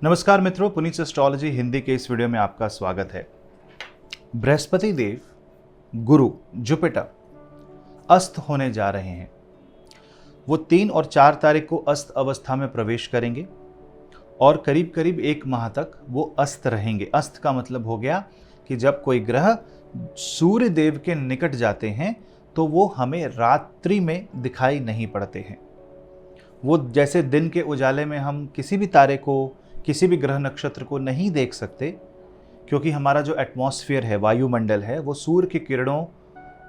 नमस्कार मित्रों, पुनीत एस्ट्रोलॉजी हिंदी के इस वीडियो में आपका स्वागत है। बृहस्पति देव, गुरु, जुपिटर अस्त होने जा रहे हैं। वो 3 और 4 तारीख को अस्त अवस्था में प्रवेश करेंगे और करीब करीब 1 माह तक वो अस्त रहेंगे। अस्त का मतलब हो गया कि जब कोई ग्रह सूर्य देव के निकट जाते हैं तो वो हमें रात्रि में दिखाई नहीं पड़ते हैं। वो जैसे दिन के उजाले में हम किसी भी तारे को, किसी भी ग्रह नक्षत्र को नहीं देख सकते, क्योंकि हमारा जो एटमॉस्फेयर है, वायुमंडल है, वो सूर्य की किरणों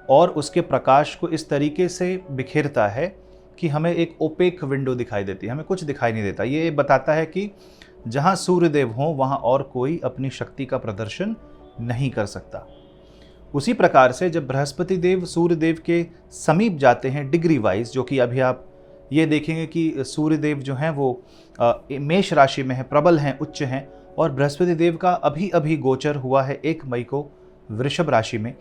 और उसके प्रकाश को इस तरीके से बिखेरता है कि हमें एक ओपेक विंडो दिखाई देती है, हमें कुछ दिखाई नहीं देता। ये बताता है कि जहाँ सूर्यदेव हों वहाँ और कोई अपनी शक्ति का प्रदर्शन नहीं कर सकता। उसी प्रकार से जब बृहस्पति देव सूर्यदेव के समीप जाते हैं डिग्री वाइज, जो कि अभी आप ये देखेंगे कि सूर्यदेव जो हैं वो मेष राशि में है, प्रबल हैं, उच्च हैं, और बृहस्पति देव का अभी अभी गोचर हुआ है 1 मई को वृषभ राशि में।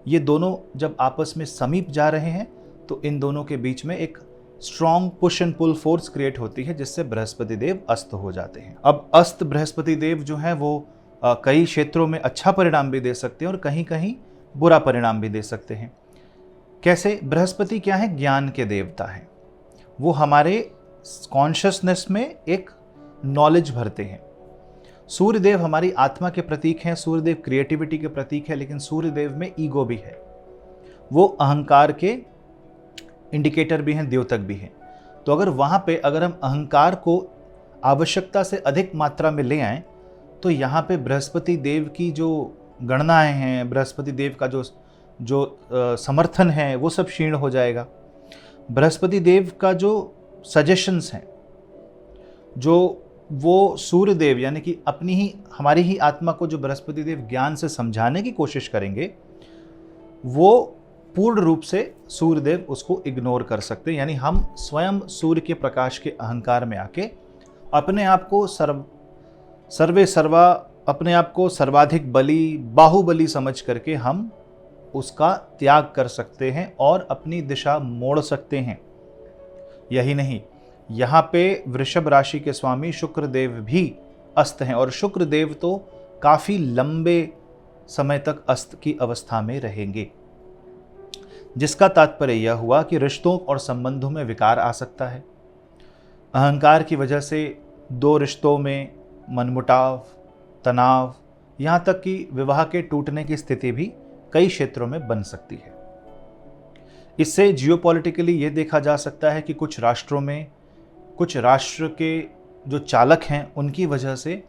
ये दोनों जब आपस में समीप जा रहे हैं तो इन दोनों के बीच में एक strong push and pull force create होती है, जिससे बृहस्पति देव अस्त हो जाते हैं। अब अस्त बृहस्पति देव जो हैं वो कई क्षेत्रों में अच्छा परिणाम भी दे सकते हैं और कहीं कहीं बुरा परिणाम भी दे सकते हैं। कैसे? बृहस्पति क्या है? ज्ञान के देवता हैं। वो हमारे कॉन्शियसनेस में एक नॉलेज भरते हैं। सूर्यदेव हमारी आत्मा के प्रतीक हैं, सूर्यदेव क्रिएटिविटी के प्रतीक है, लेकिन सूर्यदेव में ईगो भी है। वो अहंकार के इंडिकेटर भी हैं, द्योतक भी हैं। तो अगर हम अहंकार को आवश्यकता से अधिक मात्रा में ले आएं तो यहाँ पे बृहस्पति देव की जो गणनाएं हैं, बृहस्पति देव का जो समर्थन है, वो सब क्षीण हो जाएगा। बृहस्पति देव का जो सजेशंस हैं, जो वो सूर्यदेव यानी कि हमारी ही आत्मा को जो बृहस्पति देव ज्ञान से समझाने की कोशिश करेंगे, वो पूर्ण रूप से सूर्यदेव उसको इग्नोर कर सकते हैं। यानी हम स्वयं सूर्य के प्रकाश के अहंकार में आके अपने आप को अपने आप को सर्वाधिक बली, बाहुबली समझ करके हम उसका त्याग कर सकते हैं और अपनी दिशा मोड़ सकते हैं। यही नहीं, यहाँ पे वृषभ राशि के स्वामी शुक्रदेव भी अस्त हैं, और शुक्रदेव तो काफी लंबे समय तक अस्त की अवस्था में रहेंगे, जिसका तात्पर्य यह हुआ कि रिश्तों और संबंधों में विकार आ सकता है। अहंकार की वजह से 2 रिश्तों में मनमुटाव, तनाव, यहाँ तक कि विवाह के टूटने की स्थिति भी कई क्षेत्रों में बन सकती है। इससे जियोपॉलिटिकली ये देखा जा सकता है कि कुछ राष्ट्रों में, कुछ राष्ट्र के जो चालक हैं उनकी वजह से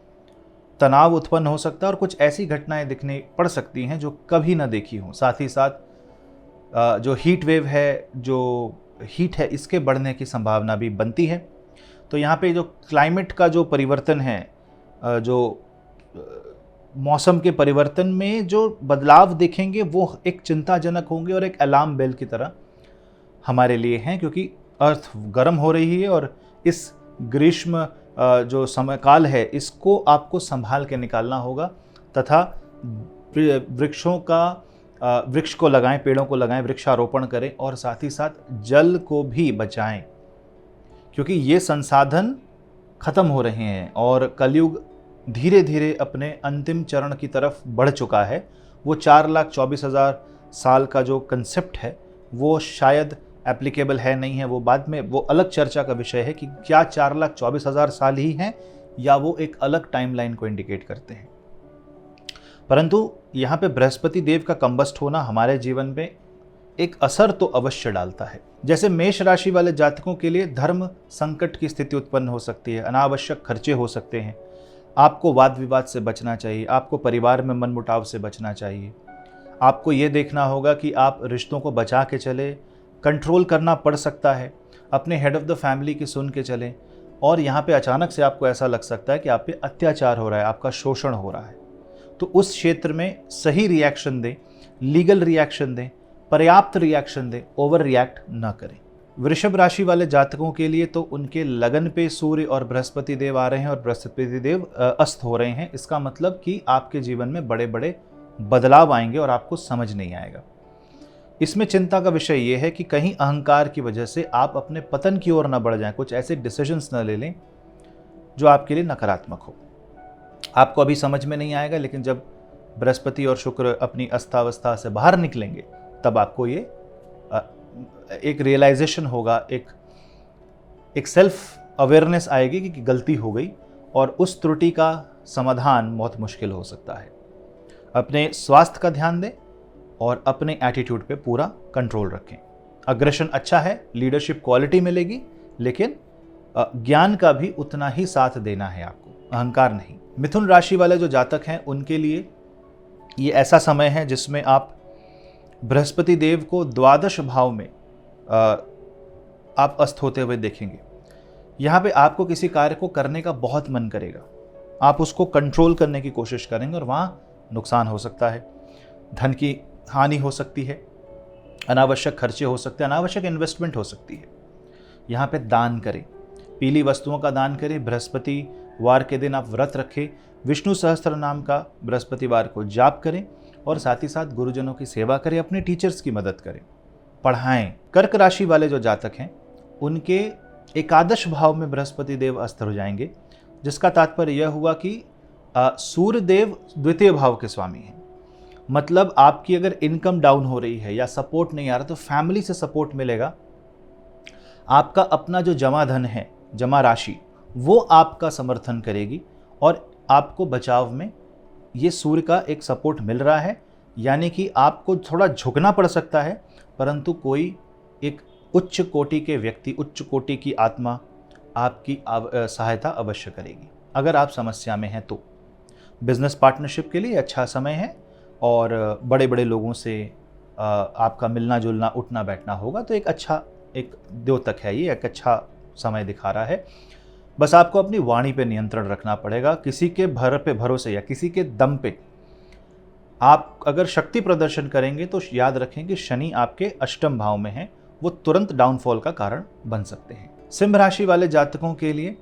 तनाव उत्पन्न हो सकता है और कुछ ऐसी घटनाएं दिखने पड़ सकती हैं जो कभी ना देखी हों। साथ ही साथ जो हीट वेव है, जो हीट है, इसके बढ़ने की संभावना भी बनती है। तो यहाँ पे जो क्लाइमेट का जो परिवर्तन है, जो मौसम के परिवर्तन में जो बदलाव देखेंगे, वो एक चिंताजनक होंगे और एक अलार्म बेल की तरह हमारे लिए हैं, क्योंकि अर्थ गर्म हो रही है और इस ग्रीष्म जो समय काल है, इसको आपको संभाल के निकालना होगा तथा वृक्ष को लगाएं, पेड़ों को लगाएं, वृक्षारोपण करें और साथ ही साथ जल को भी बचाएं, क्योंकि ये संसाधन खत्म हो रहे हैं और कलयुग धीरे धीरे अपने अंतिम चरण की तरफ बढ़ चुका है। वो 4,24,000 साल का जो कंसेप्ट है वो शायद एप्लीकेबल है, नहीं है, वो बाद में, वो अलग चर्चा का विषय है कि क्या 4,24,000 साल ही हैं या वो एक अलग टाइमलाइन को इंडिकेट करते हैं। परंतु यहाँ पे बृहस्पति देव का कंबस्ट होना हमारे जीवन में एक असर तो अवश्य डालता है। जैसे मेष राशि वाले जातकों के लिए धर्म संकट की स्थिति उत्पन्न हो सकती है, अनावश्यक खर्चे हो सकते हैं, आपको वाद विवाद से बचना चाहिए, आपको परिवार में मनमुटाव से बचना चाहिए, आपको ये देखना होगा कि आप रिश्तों को बचा के चले, कंट्रोल करना पड़ सकता है, अपने हेड ऑफ द फैमिली की सुन के चलें। और यहाँ पे अचानक से आपको ऐसा लग सकता है कि आप पे अत्याचार हो रहा है, आपका शोषण हो रहा है, तो उस क्षेत्र में सही रिएक्शन दें, लीगल रिएक्शन दें, पर्याप्त रिएक्शन दें, ओवर रिएक्ट न करें। वृषभ राशि वाले जातकों के लिए तो उनके लगन पे सूर्य और बृहस्पति देव आ रहे हैं और बृहस्पति देव अस्त हो रहे हैं। इसका मतलब कि आपके जीवन में बड़े बड़े बदलाव आएंगे और आपको समझ नहीं आएगा। इसमें चिंता का विषय ये है कि कहीं अहंकार की वजह से आप अपने पतन की ओर न बढ़ जाएं, कुछ ऐसे डिसीजंस न ले लें जो आपके लिए नकारात्मक हो। आपको अभी समझ में नहीं आएगा, लेकिन जब बृहस्पति और शुक्र अपनी अस्तावस्था से बाहर निकलेंगे तब आपको ये एक रियलाइजेशन होगा, एक सेल्फ अवेयरनेस आएगी कि गलती हो गई, और उस त्रुटि का समाधान बहुत मुश्किल हो सकता है। अपने स्वास्थ्य का ध्यान दें और अपने एटीट्यूड पे पूरा कंट्रोल रखें। अग्रेशन अच्छा है, लीडरशिप क्वालिटी मिलेगी, लेकिन ज्ञान का भी उतना ही साथ देना है आपको, अहंकार नहीं। मिथुन राशि वाले जो जातक हैं उनके लिए ये ऐसा समय है जिसमें आप बृहस्पति देव को द्वादश भाव में आप अस्त होते हुए देखेंगे। यहाँ पे आपको किसी कार्य को करने का बहुत मन करेगा, आप उसको कंट्रोल करने की कोशिश करेंगे और वहाँ नुकसान हो सकता है, धन की हानि हो सकती है, अनावश्यक खर्चे हो सकते हैं, अनावश्यक इन्वेस्टमेंट हो सकती है। यहाँ पे दान करें, पीली वस्तुओं का दान करें। बृहस्पतिवार के दिन आप व्रत रखें, विष्णु सहस्त्र नाम का बृहस्पतिवार को जाप करें और साथ ही साथ गुरुजनों की सेवा करें, अपने टीचर्स की मदद करें, पढ़ाएं। कर्क राशि वाले जो जातक हैं उनके एकादश भाव में बृहस्पति देव अस्त हो जाएंगे, जिसका तात्पर्य यह हुआ कि सूर्य देव द्वितीय भाव के स्वामी हैं। मतलब आपकी अगर इनकम डाउन हो रही है या सपोर्ट नहीं आ रहा तो फैमिली से सपोर्ट मिलेगा। आपका अपना जो जमा धन है, जमा राशि, वो आपका समर्थन करेगी और आपको बचाव में ये सूर्य का एक सपोर्ट मिल रहा है। यानी कि आपको थोड़ा झुकना पड़ सकता है, परंतु कोई एक उच्च कोटि के व्यक्ति, उच्च कोटि की आत्मा आपकी सहायता अवश्य करेगी। अगर आप समस्या में हैं तो बिजनेस पार्टनरशिप के लिए अच्छा समय है और बड़े बड़े लोगों से आपका मिलना जुलना, उठना बैठना होगा, तो एक अच्छा एक द्योतक है, ये एक अच्छा समय दिखा रहा है। बस आपको अपनी वाणी पे नियंत्रण रखना पड़ेगा। किसी के भरोसे या किसी के दम पे आप अगर शक्ति प्रदर्शन करेंगे तो याद रखें कि शनि आपके अष्टम भाव में है, वो तुरंत डाउनफॉल का कारण बन सकते हैं। सिंह राशि वाले जातकों के लिए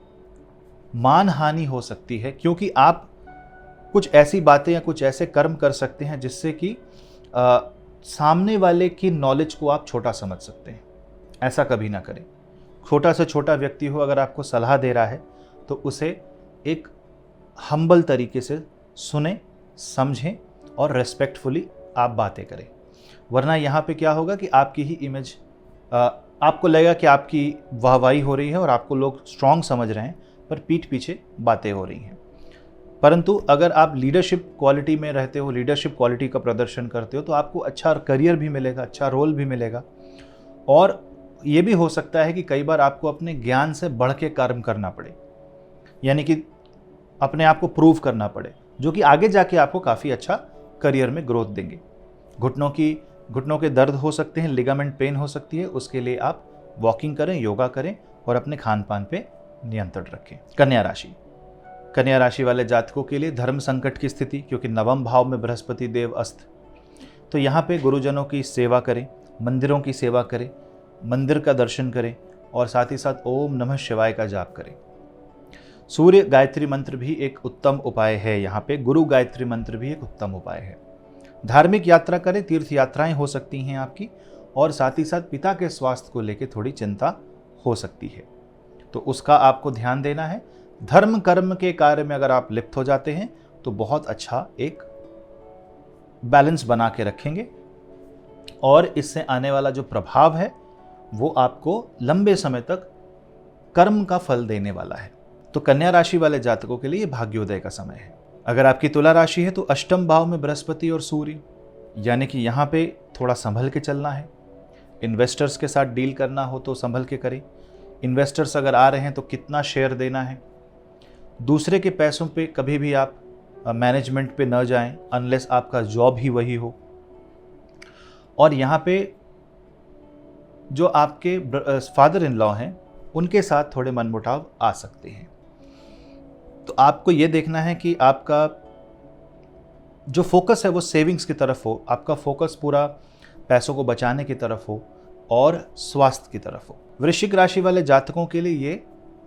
मान हानि हो सकती है, क्योंकि आप कुछ ऐसी बातें या कुछ ऐसे कर्म कर सकते हैं जिससे कि सामने वाले की नॉलेज को आप छोटा समझ सकते हैं। ऐसा कभी ना करें। छोटा से छोटा व्यक्ति हो, अगर आपको सलाह दे रहा है तो उसे एक हम्बल तरीके से सुने, समझें और रेस्पेक्टफुली आप बातें करें। वरना यहाँ पे क्या होगा कि आपकी ही इमेज, आपको लगेगा कि आपकी वाहवाही हो रही है और आपको लोग स्ट्रांग समझ रहे हैं, पर पीठ पीछे बातें हो रही हैं। परंतु अगर आप लीडरशिप क्वालिटी में रहते हो, लीडरशिप क्वालिटी का प्रदर्शन करते हो, तो आपको अच्छा करियर भी मिलेगा, अच्छा रोल भी मिलेगा। और ये भी हो सकता है कि कई बार आपको अपने ज्ञान से बढ़ के कार्य करना पड़े, यानी कि अपने आप को प्रूव करना पड़े, जो कि आगे जाके आपको काफ़ी अच्छा करियर में ग्रोथ देंगे। घुटनों के दर्द हो सकते हैं, लिगामेंट पेन हो सकती है, उसके लिए आप वॉकिंग करें, योगा करें और अपने खान पान पे नियंत्रण रखें। कन्या राशि वाले जातकों के लिए धर्म संकट की स्थिति, क्योंकि नवम भाव में बृहस्पति देव अस्त, तो यहाँ पे गुरुजनों की सेवा करें, मंदिरों की सेवा करें, मंदिर का दर्शन करें और साथ ही साथ ओम नमः शिवाय का जाप करें। सूर्य गायत्री मंत्र भी एक उत्तम उपाय है, यहाँ पे गुरु गायत्री मंत्र भी एक उत्तम उपाय है। धार्मिक यात्रा करें, तीर्थ यात्राएं हो सकती हैं आपकी, और साथ ही साथ पिता के स्वास्थ्य को लेकर थोड़ी चिंता हो सकती है, तो उसका आपको ध्यान देना है। धर्म कर्म के कार्य में अगर आप लिप्त हो जाते हैं तो बहुत अच्छा एक बैलेंस बना के रखेंगे और इससे आने वाला जो प्रभाव है वो आपको लंबे समय तक कर्म का फल देने वाला है। तो कन्या राशि वाले जातकों के लिए भाग्योदय का समय है। अगर आपकी तुला राशि है तो अष्टम भाव में बृहस्पति और सूर्य, यानी कि यहाँ पे थोड़ा संभल के चलना है। इन्वेस्टर्स के साथ डील करना हो तो संभल के करें। इन्वेस्टर्स अगर आ रहे हैं तो कितना शेयर देना है। दूसरे के पैसों पे कभी भी आप मैनेजमेंट पे न जाएं अनलेस आपका जॉब ही वही हो। और यहाँ पे जो आपके फादर इन लॉ हैं उनके साथ थोड़े मनमुटाव आ सकते हैं। तो आपको ये देखना है कि आपका जो फोकस है वो सेविंग्स की तरफ हो, आपका फोकस पूरा पैसों को बचाने की तरफ हो और स्वास्थ्य की तरफ हो। वृश्चिक राशि वाले जातकों के लिए ये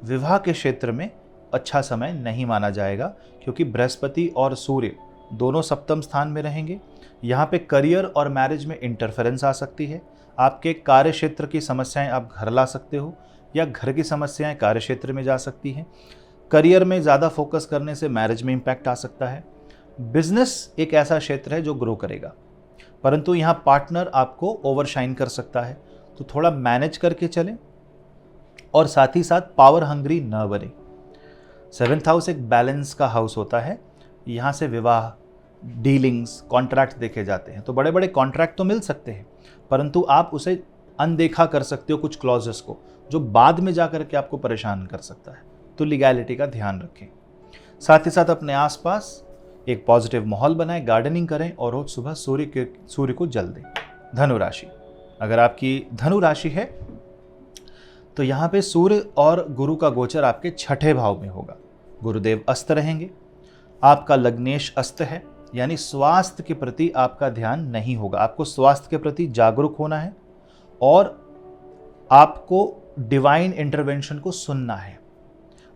विवाह के क्षेत्र में अच्छा समय नहीं माना जाएगा, क्योंकि बृहस्पति और सूर्य दोनों सप्तम स्थान में रहेंगे। यहाँ पे करियर और मैरिज में इंटरफेरेंस आ सकती है। आपके कार्य क्षेत्र की समस्याएं आप घर ला सकते हो या घर की समस्याएं कार्य क्षेत्र में जा सकती हैं। करियर में ज़्यादा फोकस करने से मैरिज में इम्पैक्ट आ सकता है। बिजनेस एक ऐसा क्षेत्र है जो ग्रो करेगा, परंतु यहाँ पार्टनर आपको ओवरशाइन कर सकता है, तो थोड़ा मैनेज करके चलें और साथ ही साथ पावर हंग्री न बने। 7th हाउस एक बैलेंस का हाउस होता है, यहाँ से विवाह, डीलिंग्स, कॉन्ट्रैक्ट देखे जाते हैं। तो बड़े बड़े कॉन्ट्रैक्ट तो मिल सकते हैं, परंतु आप उसे अनदेखा कर सकते हो कुछ क्लॉजेस को, जो बाद में जाकर के आपको परेशान कर सकता है। तो लीगैलिटी का ध्यान रखें। साथ ही साथ अपने आसपास एक पॉजिटिव माहौल बनाएं, गार्डनिंग करें और रोज सुबह सूर्य को जल दें। धनु राशि, अगर आपकी धनु राशि है तो यहाँ पे सूर्य और गुरु का गोचर आपके 6ठे भाव में होगा। गुरुदेव अस्त रहेंगे, आपका लग्नेश अस्त है, यानी स्वास्थ्य के प्रति आपका ध्यान नहीं होगा। आपको स्वास्थ्य के प्रति जागरूक होना है और आपको डिवाइन इंटरवेंशन को सुनना है।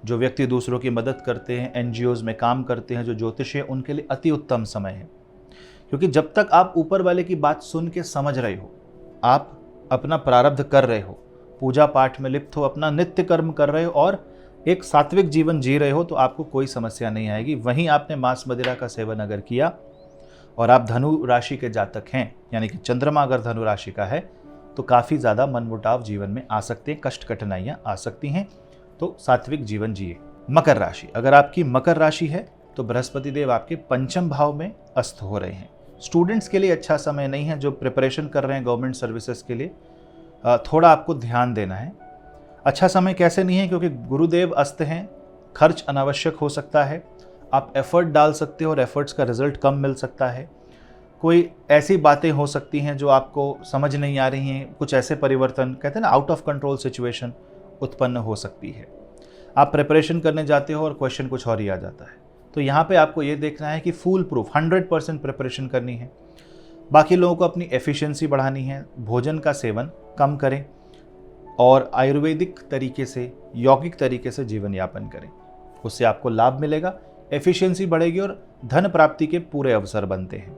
जो व्यक्ति दूसरों की मदद करते हैं, एनजीओज में काम करते हैं, जो ज्योतिषी है, उनके लिए अति उत्तम समय है, क्योंकि जब तक आप ऊपर वाले की बात सुन के समझ रहे हो, आप अपना प्रारब्ध कर रहे हो, पूजा पाठ में लिप्त हो, अपना नित्य कर्म कर रहे हो और एक सात्विक जीवन जी रहे हो, तो आपको कोई समस्या नहीं आएगी। वहीं आपने मांस मदिरा का सेवन अगर किया और आप धनु राशि के जातक हैं, यानी कि चंद्रमा अगर धनु राशि का है, तो काफ़ी ज़्यादा मनमुटाव जीवन में आ सकते हैं, कष्ट कठिनाइयाँ आ सकती हैं। तो सात्विक जीवन जिए। मकर राशि, अगर आपकी मकर राशि है तो बृहस्पति देव आपके 5म भाव में अस्त हो रहे हैं। स्टूडेंट्स के लिए अच्छा समय नहीं है। जो प्रिपरेशन कर रहे हैं गवर्नमेंट सर्विसेज के लिए, थोड़ा आपको ध्यान देना है। अच्छा समय कैसे नहीं है, क्योंकि गुरुदेव अस्त हैं, खर्च अनावश्यक हो सकता है, आप एफर्ट डाल सकते हो और एफर्ट्स का रिजल्ट कम मिल सकता है। कोई ऐसी बातें हो सकती हैं जो आपको समझ नहीं आ रही हैं, कुछ ऐसे परिवर्तन, कहते हैं ना, आउट ऑफ कंट्रोल सिचुएशन उत्पन्न हो सकती है। आप प्रिपरेशन करने जाते हो और क्वेश्चन कुछ और ही आ जाता है। तो यहाँ पे आपको ये देखना है कि फुल प्रूफ 100% प्रिपरेशन करनी है। बाकी लोगों को अपनी एफिशिएंसी बढ़ानी है, भोजन का सेवन कम करें और आयुर्वेदिक तरीके से, यौगिक तरीके से जीवन यापन करें, उससे आपको लाभ मिलेगा, एफिशिएंसी बढ़ेगी और धन प्राप्ति के पूरे अवसर बनते हैं।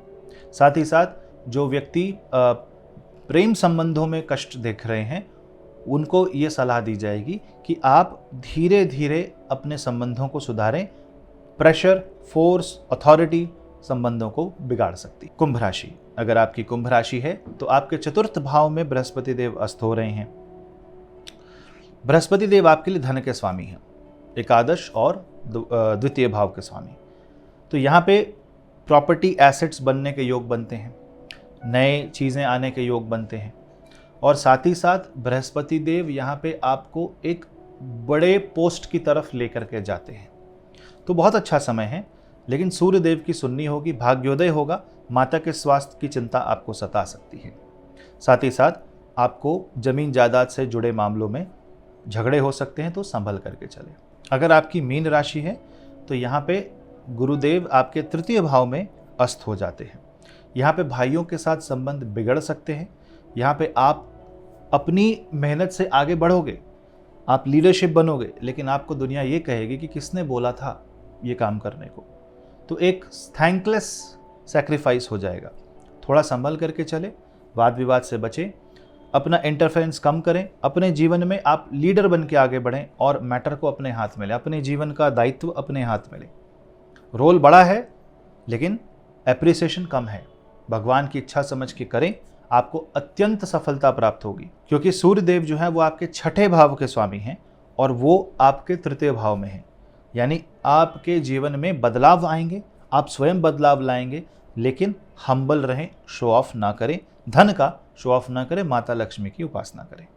साथ ही साथ जो व्यक्ति प्रेम संबंधों में कष्ट देख रहे हैं, उनको ये सलाह दी जाएगी कि आप धीरे धीरे अपने संबंधों को सुधारें। प्रेशर, फोर्स, अथॉरिटी संबंधों को बिगाड़ सकती। कुंभ राशि, अगर आपकी कुंभ राशि है तो आपके 4th भाव में बृहस्पति देव अस्त हो रहे हैं। बृहस्पति देव आपके लिए धन के स्वामी हैं, एकादश और 2य भाव के स्वामी। तो यहाँ पे प्रॉपर्टी एसेट्स बनने के योग बनते हैं, नए चीज़ें आने के योग बनते हैं और साथ ही साथ बृहस्पति देव यहाँ पे आपको एक बड़े पोस्ट की तरफ लेकर के जाते हैं। तो बहुत अच्छा समय है, लेकिन सूर्य देव की सुननी होगी, भाग्योदय होगा, माता के स्वास्थ्य की चिंता आपको सता सकती है। साथ ही साथ आपको जमीन जायदाद से जुड़े मामलों में झगड़े हो सकते हैं, तो संभल करके चले। अगर आपकी मीन राशि है तो यहाँ पे गुरुदेव आपके 3य भाव में अस्त हो जाते हैं। यहाँ पे भाइयों के साथ संबंध बिगड़ सकते हैं। यहाँ पे आप अपनी मेहनत से आगे बढ़ोगे, आप लीडरशिप बनोगे, लेकिन आपको दुनिया ये कहेगी कि किसने बोला था ये काम करने को। तो एक थैंकलेस सैक्रिफाइस हो जाएगा। थोड़ा संभल करके चले, वाद विवाद से बचें, अपना इंटरफेरेंस कम करें, अपने जीवन में आप लीडर बन के आगे बढ़ें और मैटर को अपने हाथ में लें, अपने जीवन का दायित्व अपने हाथ में लें। रोल बड़ा है लेकिन एप्रिसिएशन कम है। भगवान की इच्छा समझ के करें, आपको अत्यंत सफलता प्राप्त होगी, क्योंकि सूर्य देव जो है वो आपके 6ठे भाव के स्वामी हैं और वो आपके 3य भाव में हैं। यानी आपके जीवन में बदलाव आएंगे, आप स्वयं बदलाव लाएंगे, लेकिन हम्बल रहें, शो ऑफ ना करें, धन का शो ऑफ ना करें, माता लक्ष्मी की उपासना करें।